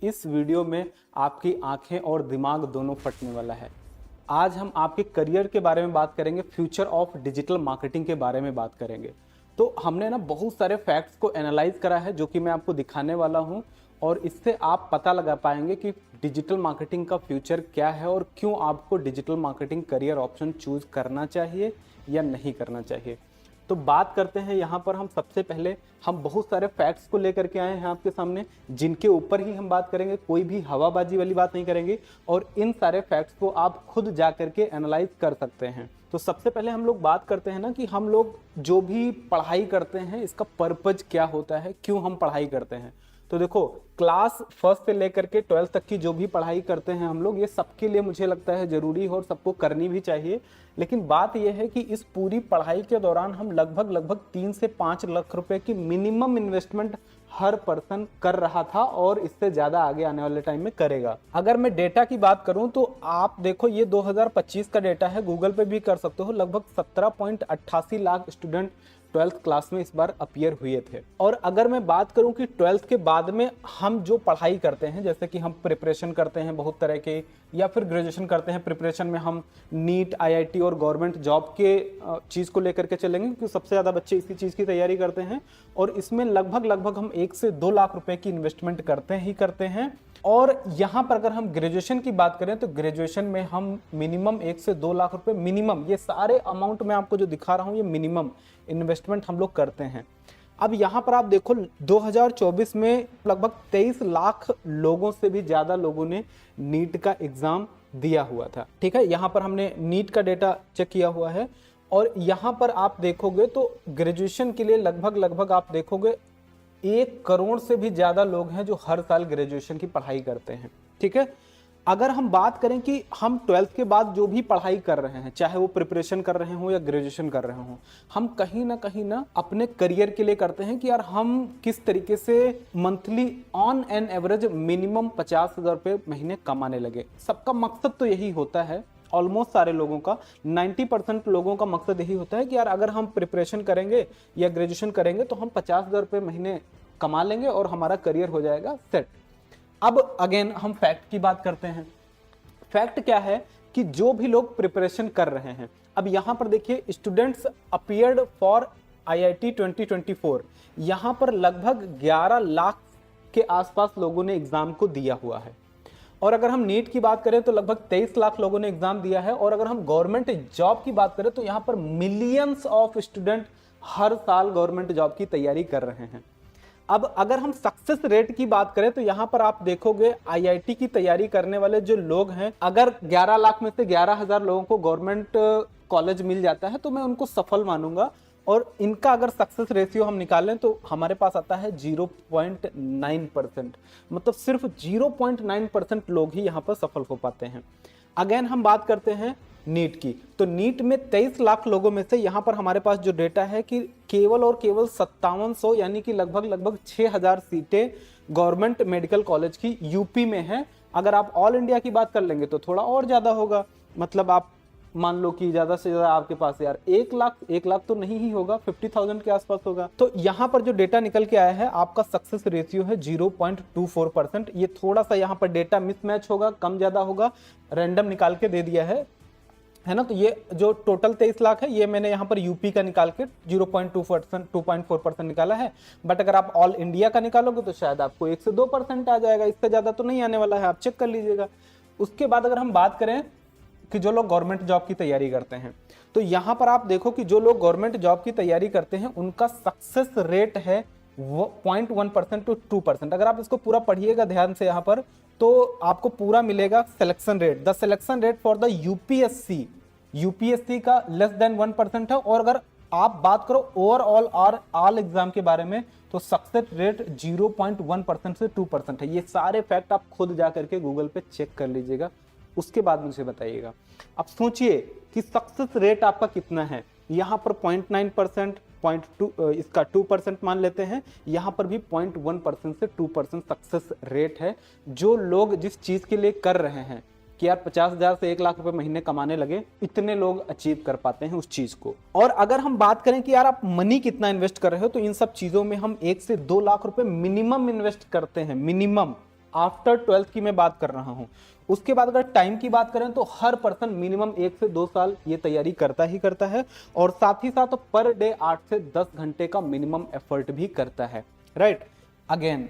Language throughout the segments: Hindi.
इस वीडियो में आपकी आंखें और दिमाग दोनों फटने वाला है। आज हम आपके करियर के बारे में बात करेंगे, फ्यूचर ऑफ डिजिटल मार्केटिंग के बारे में बात करेंगे। तो हमने ना बहुत सारे फैक्ट्स को एनालाइज करा है जो कि मैं आपको दिखाने वाला हूं, और इससे आप पता लगा पाएंगे कि डिजिटल मार्केटिंग का फ्यूचर क्या है और क्यों आपको digital marketing career option choose करना चाहिए या नहीं करना चाहिए। तो बात करते हैं यहाँ पर हम सबसे पहले हम बहुत सारे फैक्ट्स को लेकर के आए हैं आपके सामने, जिनके ऊपर ही हम बात करेंगे, कोई भी हवाबाजी वाली बात नहीं करेंगे, और इन सारे फैक्ट्स को आप खुद जा करके एनालाइज कर सकते हैं। तो सबसे पहले हम लोग बात करते हैं ना कि हम लोग जो भी पढ़ाई करते हैं इसका पर्पज क्या होता है, क्यों हम पढ़ाई करते हैं। तो देखो, क्लास फर्स्ट से लेकर के 12th तक की जो भी पढ़ाई करते हैं हम लोग, ये सबके लिए मुझे लगता है जरूरी है और सबको करनी भी चाहिए। लेकिन बात यह है कि इस पूरी पढ़ाई के दौरान हम लगभग 3 से 5 लाख रुपए की मिनिमम इन्वेस्टमेंट हर पर्सन कर रहा था और इससे ज्यादा आगे आने वाले टाइम में करेगा। अगर मैं डेटा की बात करूं तो आप देखो, ये 2025 का डेटा है, गूगल पे भी कर सकते हो। लगभग 17.88 लाख स्टूडेंट 12th क्लास में इस बार अपीयर हुए थे। और अगर मैं बात करूं कि 12th के बाद में हम जो पढ़ाई करते हैं, जैसे कि हम प्रिपरेशन करते हैं बहुत तरह के, या फिर ग्रेजुएशन करते हैं, प्रिपरेशन में हम नीट, आईआईटी और गवर्नमेंट जॉब के चीज़ को लेकर के चलेंगे, क्योंकि सबसे ज़्यादा बच्चे इसी चीज़ की तैयारी करते हैं। और इसमें लगभग हम 1 से 2 लाख रुपए की इन्वेस्टमेंट करते हैं। और यहाँ पर अगर हम ग्रेजुएशन की बात करें तो ग्रेजुएशन में हम मिनिमम 1 से 2 लाख रुपए मिनिमम, ये सारे अमाउंट मैं आपको जो दिखा रहा हूँ ये मिनिमम इन्वेस्टमेंट हम लोग करते हैं। अब यहाँ पर आप देखो, 2024 में लगभग 23 लाख लोगों से भी ज़्यादा लोगों ने नीट का एग्ज़ाम दिया हुआ था। ठीक है, यहाँ पर हमने नीट का डेटा चेक किया हुआ है। और यहाँ पर आप देखोगे तो ग्रेजुएशन के लिए लगभग आप देखोगे 1 करोड़ से भी ज़्यादा लोग हैं जो हर साल ग्रेजुएशन की पढ़ाई करते हैं। ठीक है, अगर हम बात करें कि हम 12th के बाद जो भी पढ़ाई कर रहे हैं, चाहे वो प्रिपरेशन कर रहे हो या ग्रेजुएशन कर रहे हो, हम कहीं ना अपने करियर के लिए करते हैं कि यार हम किस तरीके से monthly on an average minimum 50,000 रुपये महीने कमाने लगे। सबका मकसद तो यही होता है, ऑलमोस्ट सारे लोगों का, 90% लोगों का मकसद यही होता है कि यार अगर हम प्रिपरेशन करेंगे या ग्रेजुएशन करेंगे तो हम 50,000 रुपये महीने कमा लेंगे और हमारा करियर हो जाएगा सेट। अब अगेन हम फैक्ट की बात करते हैं। फैक्ट क्या है कि जो भी लोग प्रिपरेशन कर रहे हैं, अब यहां पर देखिए, स्टूडेंट्स अपीयर्ड फॉर आईआईटी 2024, यहां पर लगभग 11 लाख के आसपास लोगों ने एग्जाम को दिया हुआ है। और अगर हम नीट की बात करें तो लगभग 23 लाख लोगों ने एग्जाम दिया है। और अगर हम गवर्नमेंट जॉब की बात करें तो यहां पर मिलियंस ऑफ स्टूडेंट हर साल गवर्नमेंट जॉब की तैयारी कर रहे हैं। अब अगर हम सक्सेस रेट की बात करें तो यहां पर आप देखोगे आईआईटी की तैयारी करने वाले जो लोग हैं, अगर 11 लाख में से 11,000 लोगों को गवर्नमेंट कॉलेज मिल जाता है तो मैं उनको सफल मानूंगा। और इनका अगर सक्सेस रेशियो हम निकालें तो हमारे पास आता है 0.9%, मतलब सिर्फ 0.9% लोग ही यहाँ पर सफल हो पाते हैं। अगेन हम बात करते हैं नीट की, तो नीट में 23 लाख लोगों में से यहाँ पर हमारे पास जो डेटा है कि केवल और केवल 5700 यानी कि लगभग 6,000 सीटें गवर्नमेंट मेडिकल कॉलेज की यूपी में है। अगर आप ऑल इंडिया की बात कर लेंगे तो थोड़ा और ज़्यादा होगा, मतलब आप मान लो कि ज्यादा से ज्यादा आपके पास यार 1 लाख तो नहीं ही होगा, 50,000 के आसपास होगा। तो यहाँ पर जो डेटा निकल के आया है, आपका सक्सेस रेशियो है 0.24%। ये थोड़ा सा यहाँ पर डेटा मिसमैच होगा, कम ज्यादा होगा, रैंडम निकाल के दे दिया है ना। तो ये जो टोटल 23 लाख है, ये मैंने यहाँ पर यूपी का निकाल के 2.4% निकाला है। बट अगर आप ऑल इंडिया का निकालोगे तो शायद आपको 1 से 2% आ जाएगा, इससे ज्यादा तो नहीं आने वाला है, आप चेक कर लीजिएगा। उसके बाद अगर हम बात करें कि जो लोग गवर्नमेंट जॉब की तैयारी करते हैं, तो यहां पर आप देखो कि जो लोग गवर्नमेंट जॉब की तैयारी करते हैं उनका सक्सेस रेट है 0.1% to 2%। अगर आप इसको पूरा पढ़िएगा ध्यान से यहाँ पर तो आपको पूरा मिलेगा selection rate. The selection rate for the UPSC का लेस देन 1% है। और अगर आप बात करो ओवरऑल और ऑल एग्जाम के बारे में तो सक्सेस रेट 0.1% से 2% है। ये सारे फैक्ट आप खुद जा करके गूगल पे चेक कर लीजिएगा, उसके बाद मुझे बताइएगा। अब सोचिए कि सक्सेस रेट आपका कितना है। यहाँ पर 0.9%, 0.2, इसका 2% मान लेते हैं, यहाँ पर भी 0.1% से 2% सक्सेस रेट है। जो लोग जिस चीज के लिए कर रहे हैं कि यार 50,000 से 1 लाख रुपए महीने कमाने लगे, इतने लोग अचीव कर पाते हैं उस चीज को। और अगर हम बात करें कि यार आप मनी कितना इन्वेस्ट कर रहे हो, तो इन सब चीजों में हम 1 से 2 लाख रुपए मिनिमम इन्वेस्ट करते हैं, मिनिमम। आफ्टर 12th की मैं बात कर रहा हूं। उसके बाद अगर टाइम की बात करें तो हर पर्सन मिनिमम 1 से 2 साल ये तैयारी करता ही करता है, और साथ ही साथ पर डे 8 से 10 घंटे का मिनिमम एफर्ट भी करता है, राइट। अगेन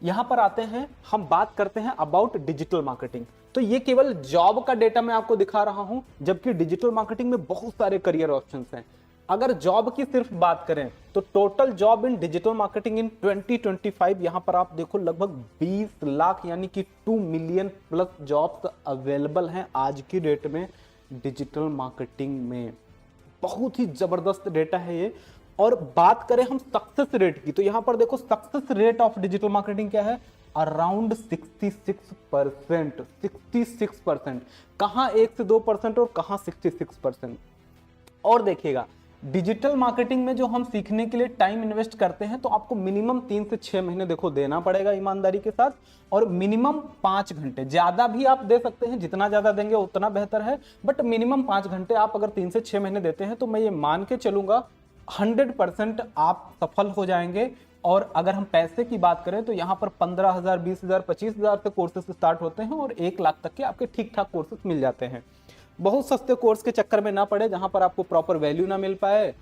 यहां पर आते हैं, हम बात करते हैं अबाउट डिजिटल मार्केटिंग। तो ये केवल जॉब का डेटा मैं आपको दिखा रहा हूं, जबकि डिजिटल मार्केटिंग में बहुत सारे करियर ऑप्शंस हैं। अगर जॉब की सिर्फ बात करें तो total job in digital marketing in 2025 यहां पर आप देखो लगभग 20 लाख यानी कि 2 मिलियन प्लस जॉब्स अवेलेबल हैं आज की डेट में डिजिटल मार्केटिंग में। बहुत ही जबरदस्त डेटा है ये। और बात करें हम सक्सेस रेट की, तो यहां पर देखो success rate of digital marketing क्या है, अराउंड 66%। 66%, कहां 1 से 2% और कहां 66%। और देखिएगा डिजिटल मार्केटिंग में जो हम सीखने के लिए टाइम इन्वेस्ट करते हैं तो आपको मिनिमम 3 से 6 महीने देखो देना पड़ेगा ईमानदारी के साथ, और मिनिमम 5 घंटे। ज्यादा भी आप दे सकते हैं, जितना ज्यादा देंगे उतना बेहतर है, बट मिनिमम 5 घंटे आप अगर 3 से 6 महीने देते हैं तो मैं ये मान के चलूंगा 100% आप सफल हो जाएंगे। और अगर हम पैसे की बात करें तो यहाँ पर 15,000, 20,000, 25,000 से कोर्सेस स्टार्ट होते हैं और 1 लाख तक के आपके ठीक ठाक कोर्सेस मिल जाते हैं। बहुत सस्ते कोर्स के चक्कर में ना पड़े जहां पर आपको प्रॉपर वैल्यू ना मिल पाए,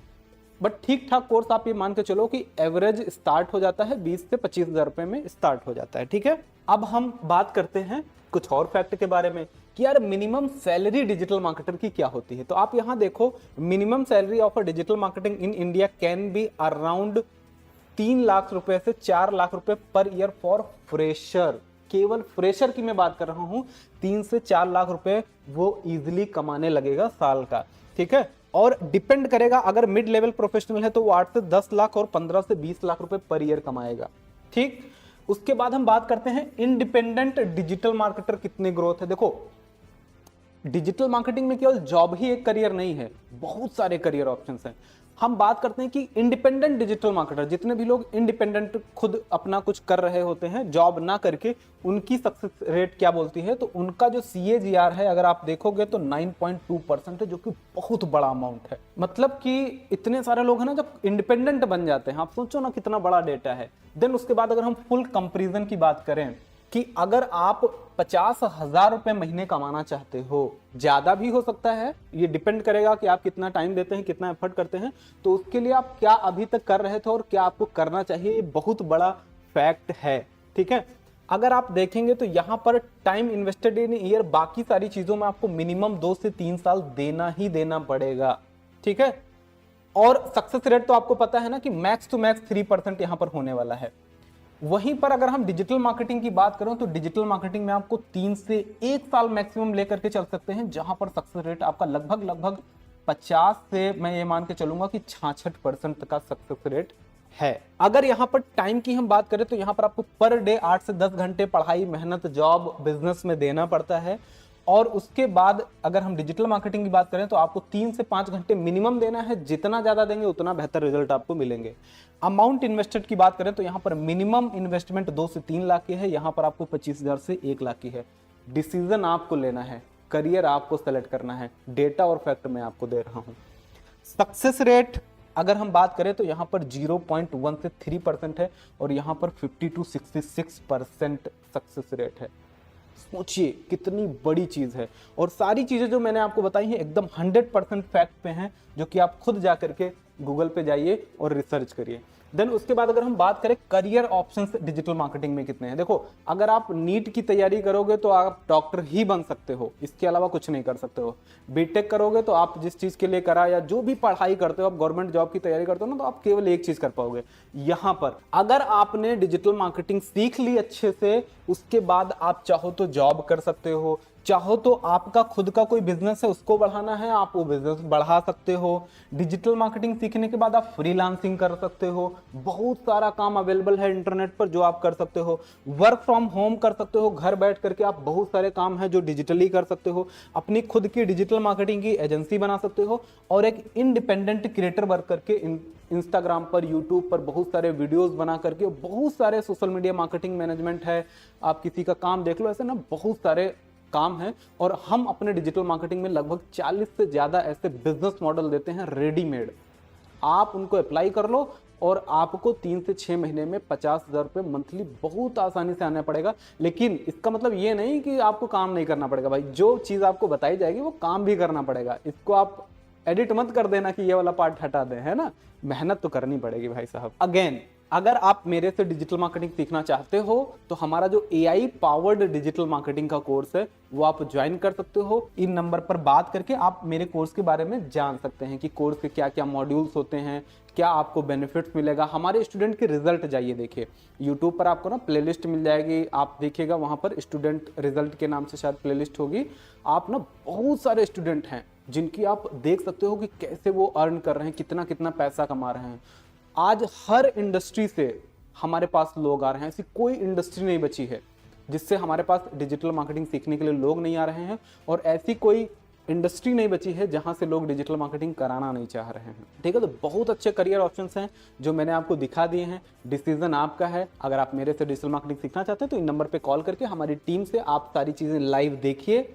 बट ठीक ठाक कोर्स आप ये मान के चलो कि एवरेज स्टार्ट हो जाता है 20 से 25,000 रुपए में स्टार्ट हो जाता है, ठीक है। अब हम बात करते हैं कुछ और फैक्ट के बारे में कि यार मिनिमम सैलरी डिजिटल मार्केटर की क्या होती है। तो आप यहां देखो minimum salary of a digital marketing in India can be around 3 lakh रुपए से 4 लाख रुपए पर ईयर फॉर फ्रेशर। केवल फ्रेशर की मैं बात कर रहा हूं, 3 से 4 लाख रुपए वो इजीली कमाने लगेगा साल का, ठीक है। और डिपेंड करेगा, अगर मिड लेवल प्रोफेशनल है तो वो 8 से 10 लाख और 15 से 20 लाख रुपए पर ईयर कमाएगा, ठीक। उसके बाद हम बात करते हैं इंडिपेंडेंट डिजिटल मार्केटर कितनी ग्रोथ है। देखो डिजिटल मार्केटिंग में केवल जॉब ही एक करियर नहीं है, बहुत सारे करियर ऑप्शंस हैं। हम बात करते हैं कि इंडिपेंडेंट डिजिटल मार्केटर, जितने भी लोग इंडिपेंडेंट खुद अपना कुछ कर रहे होते हैं जॉब ना करके, उनकी सक्सेस रेट क्या बोलती है, तो उनका जो CAGR है अगर आप देखोगे तो 9.2% है, जो कि बहुत बड़ा अमाउंट है। मतलब कि इतने सारे लोग हैं ना जब इंडिपेंडेंट बन जाते हैं, आप सोचो ना कितना बड़ा डेटा है। देन उसके बाद अगर हम फुल कंपेरिजन की बात करें कि अगर आप 50,000 रुपए महीने कमाना चाहते हो, ज्यादा भी हो सकता है, ये डिपेंड करेगा कि आप कितना टाइम देते हैं, कितना एफर्ट करते हैं, तो उसके लिए आप क्या अभी तक कर रहे थे और क्या आपको करना चाहिए, ये बहुत बड़ा फैक्ट है, ठीक है। अगर आप देखेंगे तो यहां पर टाइम इन्वेस्टेड इन ईयर, बाकी सारी चीजों में आपको मिनिमम 2 से 3 साल देना ही देना पड़ेगा, ठीक है। और सक्सेस रेट तो आपको पता है ना कि मैक्स टू मैक्स 3% यहां पर होने वाला है। वहीं पर अगर हम डिजिटल मार्केटिंग की बात करें तो डिजिटल मार्केटिंग में आपको 3 से 1 साल मैक्सिमम लेकर के चल सकते हैं, जहां पर सक्सेस रेट आपका लगभग 50 से मैं ये मान के चलूंगा कि 66% का सक्सेस रेट है। अगर यहां पर टाइम की हम बात करें तो यहां पर आपको पर डे 8 से 10 घंटे पढ़ाई, मेहनत, जॉब, बिजनेस में देना पड़ता है। और उसके बाद अगर हम डिजिटल मार्केटिंग की बात करें तो आपको 3 से 5 घंटे मिनिमम देना है, जितना ज्यादा देंगे उतना बेहतर रिजल्ट आपको मिलेंगे। अमाउंट इन्वेस्टेड की बात करें तो यहां पर मिनिमम इन्वेस्टमेंट 2 से 3 लाख की है, यहां पर आपको 25,000 से 1 लाख की है। डिसीजन आपको लेना है, करियर आपको सेलेक्ट करना है, डेटा और फैक्ट मैं आपको दे रहा हूं। सक्सेस रेट अगर हम बात करें तो यहां पर 0.1 से 3% है और यहां पर 50 to 66% सक्सेस रेट है। सोचिए कितनी बड़ी चीज है। और सारी चीजें जो मैंने आपको बताई हैं एकदम 100% फैक्ट पे हैं, जो कि आप खुद जा करके गूगल पे जाइए और रिसर्च करिए। देन उसके बाद अगर हम बात करें करियर ऑप्शंस डिजिटल मार्केटिंग में कितने हैं, देखो अगर आप नीट की तैयारी करोगे तो आप डॉक्टर ही बन सकते हो, इसके अलावा कुछ नहीं कर सकते हो। बीटेक करोगे तो आप जिस चीज के लिए करा या जो भी पढ़ाई करते हो, आप गवर्नमेंट जॉब की तैयारी करते हो ना, तो आप केवल एक चीज कर पाओगे। यहां पर अगर आपने डिजिटल मार्केटिंग सीख ली अच्छे से, उसके बाद आप चाहो तो जॉब कर सकते हो, चाहो तो आपका खुद का कोई बिजनेस है उसको बढ़ाना है, आप वो बिजनेस बढ़ा सकते हो। डिजिटल मार्केटिंग सीखने के बाद आप फ्रीलांसिंग कर सकते हो, बहुत सारा काम अवेलेबल है इंटरनेट पर जो आप कर सकते हो। वर्क फ्रॉम होम कर सकते हो, घर बैठ करके आप बहुत सारे काम है जो डिजिटली कर सकते हो। अपनी खुद की डिजिटल मार्केटिंग की एजेंसी बना सकते हो और एक इंडिपेंडेंट क्रिएटर वर्क करके इंस्टाग्राम पर, यूट्यूब पर बहुत सारे वीडियोस बना करके, बहुत सारे सोशल मीडिया मार्केटिंग मैनेजमेंट है, आप किसी का काम देख लो, ऐसे ना बहुत सारे काम है। और हम अपने डिजिटल मार्केटिंग में लगभग 40 से ज्यादा ऐसे बिजनेस मॉडल देते हैं रेडीमेड, आप उनको अप्लाई कर लो और आपको 3 से 6 महीने में 50,000 रुपये मंथली बहुत आसानी से आना पड़ेगा। लेकिन इसका मतलब ये नहीं कि आपको काम नहीं करना पड़ेगा भाई, जो चीज़ आपको बताई जाएगी वो काम भी करना पड़ेगा। इसको आप एडिट मत कर देना कि ये वाला पार्ट हटा दें, है ना, मेहनत तो करनी पड़ेगी भाई साहब। अगेन, अगर आप मेरे से डिजिटल मार्केटिंग सीखना चाहते हो तो हमारा जो AI पावर्ड डिजिटल मार्केटिंग का कोर्स है वो आप ज्वाइन कर सकते हो। इन नंबर पर बात करके आप मेरे कोर्स के बारे में जान सकते हैं कि कोर्स के क्या क्या मॉड्यूल्स होते हैं, क्या आपको बेनिफिट्स मिलेगा। हमारे स्टूडेंट के रिजल्ट जाइए देखिए, यूट्यूब पर आपको ना प्लेलिस्ट मिल जाएगी, आप देखिएगा वहाँ पर स्टूडेंट रिजल्ट के नाम से शायद प्लेलिस्ट होगी। आप ना बहुत सारे स्टूडेंट हैं जिनकी आप देख सकते हो कि कैसे वो अर्न कर रहे हैं, कितना कितना पैसा कमा रहे हैं। आज हर इंडस्ट्री से हमारे पास लोग आ रहे हैं, ऐसी कोई इंडस्ट्री नहीं बची है जिससे हमारे पास डिजिटल मार्केटिंग सीखने के लिए लोग नहीं आ रहे हैं, और ऐसी कोई इंडस्ट्री नहीं बची है जहां से लोग डिजिटल मार्केटिंग कराना नहीं चाह रहे हैं। ठीक है, तो बहुत अच्छे करियर ऑप्शंस हैं जो मैंने आपको दिखा दिए हैं। डिसीजन आपका है। अगर आप मेरे से डिजिटल मार्केटिंग सीखना चाहते हैं तो इन नंबर पर कॉल करके हमारी टीम से आप सारी चीज़ें लाइव देखिए,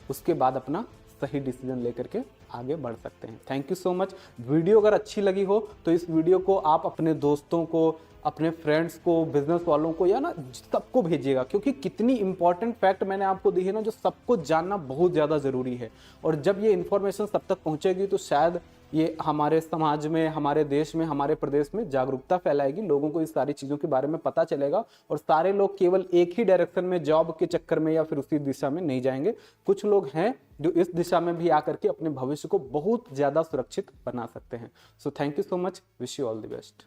उसके बाद अपना सही डिसीजन लेकर के आगे बढ़ सकते हैं। Thank you so much. Video अगर अच्छी लगी हो तो इस वीडियो को आप अपने दोस्तों को, अपने फ्रेंड्स को, बिजनेस वालों को, या ना सबको भेजिएगा, क्योंकि कितनी इंपॉर्टेंट फैक्ट मैंने आपको दी है ना, जो सबको जानना बहुत ज़्यादा ज़रूरी है। और जब ये इन्फॉर्मेशन सब तक पहुँचेगी तो शायद ये हमारे समाज में, हमारे देश में, हमारे प्रदेश में जागरूकता फैलाएगी, लोगों को इस सारी चीज़ों के बारे में पता चलेगा और सारे लोग केवल एक ही डायरेक्शन में, जॉब के चक्कर में या फिर उसी दिशा में नहीं जाएंगे। कुछ लोग हैं जो इस दिशा में भी आकर के अपने भविष्य को बहुत ज़्यादा सुरक्षित बना सकते हैं। So thank you so much, wish you all the best.